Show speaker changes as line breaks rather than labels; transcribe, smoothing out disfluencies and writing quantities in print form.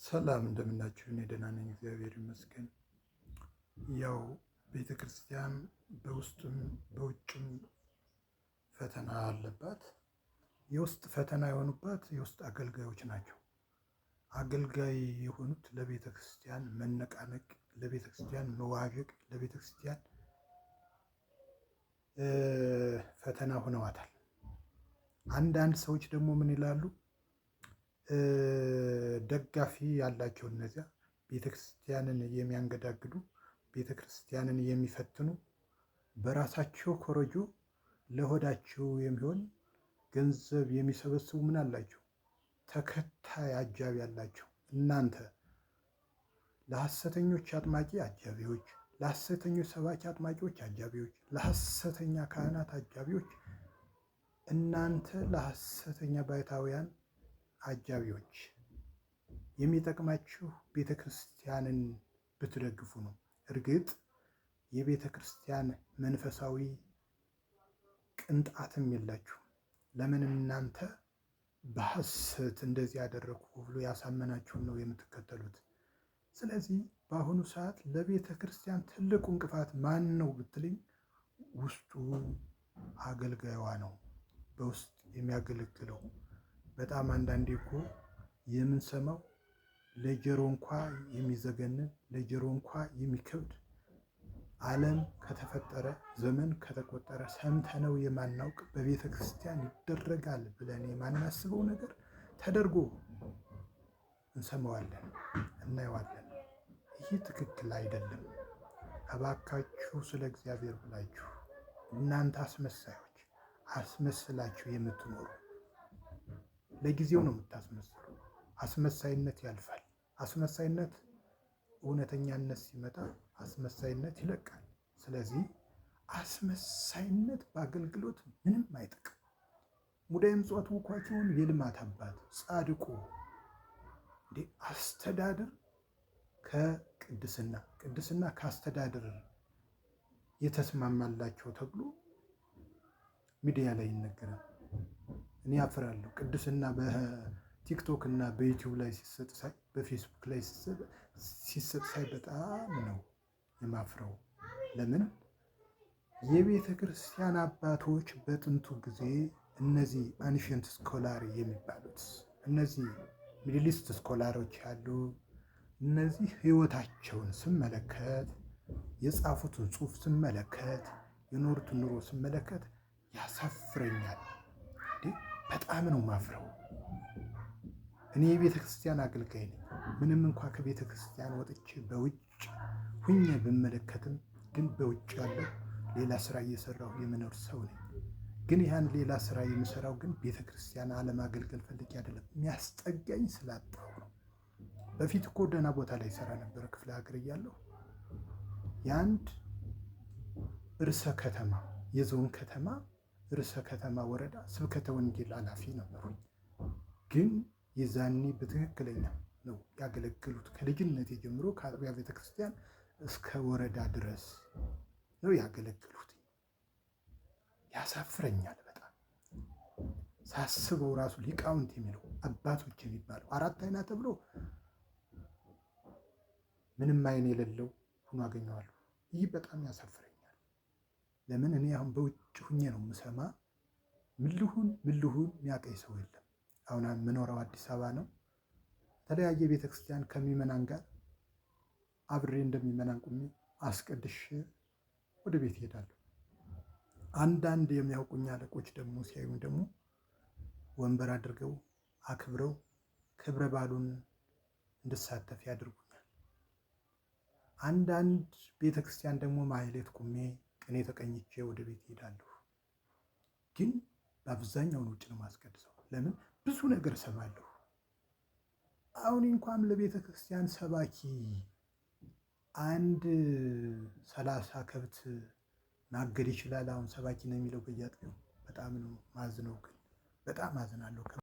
ሰላም እንደምናችሁ? እኔ ደህና ነኝ፣ እግዚአብሔር ይመስገን። ያው ቤተ ክርስቲያን በውስጥም በውጭም ፈተና አለባት። የውስጥ ፈተና የሆኑባት የውስጥ አገልጋዮች ናቸው። አገልጋይ የሆኑት ለቤተ ክርስቲያን መነቃነቅ፣ ለቤተ ክርስቲያን መዋዠቅ፣ ለቤተ ክርስቲያን ፈተና ሆነዋታል። አንዳንድ ሰዎች ደግሞ ምን ይላሉ? ደጋፊ ያላቸው እነዚያ ቤተክርስቲያንን የሚያንገዳግዱ ቤተክርስቲያንን የሚፈትኑ በራሳቸው ኮረጆ ለሆዳቸው የሚሆን ገንዘብ የሚሰበስቡ ምን አላቸው? ተከታይ አጃቢ አላቸው። እናንተ ለሐሰተኞች አጥማቂ አጃቢዎች፣ ለሐሰተኞች ሰባኪ አጥማቂዎች አጃቢዎች፣ ለሐሰተኛ ካህናት አጃቢዎች፣ እናንተ ለሐሰተኛ ባይታውያን አጃቢዎች የሚጠቅማችሁ ቤተ ክርስቲያንን ብትደግፉ ነው። እርግጥ የቤተ ክርስቲያን መንፈሳዊ ቅንጣትም የላችሁ። ለምን እናንተ በሐሰት እንደዚህ ያደረግኩ ብሎ ያሳመናችሁን ነው የምትከተሉት። ስለዚህ በአሁኑ ሰዓት ለቤተ ክርስቲያን ትልቁ እንቅፋት ማን ነው ብትልኝ፣ ውስጡ አገልጋዩዋ ነው፣ በውስጥ የሚያገለግለው። በጣም አንዳንዴ እኮ የምንሰማው ለጆሮ እንኳ የሚዘገንን ለጆሮ እንኳ የሚከብድ ዓለም ከተፈጠረ ዘመን ከተቆጠረ ሰምተነው የማናውቅ በቤተ ክርስቲያን ይደረጋል ብለን የማናስበው ነገር ተደርጎ እንሰማዋለን፣ እናየዋለን። ይህ ትክክል አይደለም። እባካችሁ ስለ እግዚአብሔር ብላችሁ እናንተ አስመሳዮች አስመስላችሁ የምትኖሩ ለጊዜው ነው የምታስመስሉ። አስመሳይነት ያልፋል። አስመሳይነት እውነተኛነት ሲመጣ አስመሳይነት ይለቃል። ስለዚህ አስመሳይነት በአገልግሎት ምንም አይጠቅም። ሙዳየ ምጽዋት ውኳቸውን የልማት አባት ጻድቁ እንዴ አስተዳደር ከቅድስና ቅድስና ከአስተዳደር የተስማማላቸው ተብሎ ሚዲያ ላይ ይነገራል። እኔ አፍራለሁ። ቅድስና በቲክቶክ እና በዩቲዩብ ላይ ሲሰጥ ሳይ፣ በፌስቡክ ላይ ሲሰጥ ሳይ በጣም ነው የማፍረው። ለምን የቤተ ክርስቲያን አባቶች በጥንቱ ጊዜ እነዚህ አንሽንት ስኮላር የሚባሉት እነዚህ ሚድሊስት ስኮላሮች ያሉ እነዚህ ህይወታቸውን ስመለከት፣ የጻፉትን ጽሑፍ ስመለከት፣ የኖሩትን ኑሮ ስመለከት ያሳፍረኛል። በጣም ነው ማፍረው። እኔ የቤተ ክርስቲያን አገልጋይ ነኝ። ምንም እንኳ ከቤተ ክርስቲያን ወጥቼ በውጭ ሁኜ ብመለከትም ግን በውጭ ያለው ሌላ ስራ እየሰራሁ የምኖር ሰው ነኝ። ግን ያን ሌላ ስራ የምሰራው ግን ቤተ ክርስቲያን አለማገልገል ፈልጌ አይደለም፣ የሚያስጠጋኝ ስላጣሁ ነው። በፊት እኮ ደህና ቦታ ላይ ሰራ ነበረ፣ ክፍለ ሀገር እያለሁ የአንድ ርዕሰ ከተማ የዞን ከተማ ርዕሰ ከተማ ወረዳ ስብከተ ወንጌል ኃላፊ ነበሩኝ። ግን የዛኔ በትክክለኛ ነው ያገለግሉት። ከልጅነት ጀምሮ ከአጥቢያ ቤተክርስቲያን እስከ ወረዳ ድረስ ነው ያገለግሉት። ያሳፍረኛል በጣም ሳስበው። ራሱ ሊቃውንት የሚለው አባቶች የሚባለው አራት አይና ተብሎ ምንም አይን የሌለው ሆኖ አገኘዋለሁ። ይህ በጣም ያሳፍረኛል። ለምን እኔ አሁን በውጭ ሁኜ ነው የምሰማ። ምን ልሁን የሚያውቀኝ ሰው የለም። አሁን የምኖረው አዲስ አበባ ነው። የተለያየ ቤተክርስቲያን ከሚመናን ጋር አብሬ እንደሚመናን ቁሜ አስቀድሼ ወደ ቤት እሄዳለሁ። አንዳንድ የሚያውቁኝ አለቆች ደግሞ ሲያዩኝ ደግሞ ወንበር አድርገው አክብረው ክብረ በዓሉን እንድሳተፍ ያደርጉኛል። አንዳንድ ቤተክርስቲያን ደግሞ ማህሌት ቁሜ ቅኔ ተቀኝቼ ወደ ቤት እሄዳለሁ። ግን በአብዛኛው ውጭ ነው ማስቀድሰው። ለምን ብዙ ነገር እሰማለሁ። አሁን እንኳን ለቤተ ክርስቲያን ሰባኪ አንድ 30 ከብት ማገድ ይችላል። አሁን ሰባኪ ነው የሚለው በየአጥቢያው። በጣም ነው ማዝነው። ግን በጣም አዝናለሁ።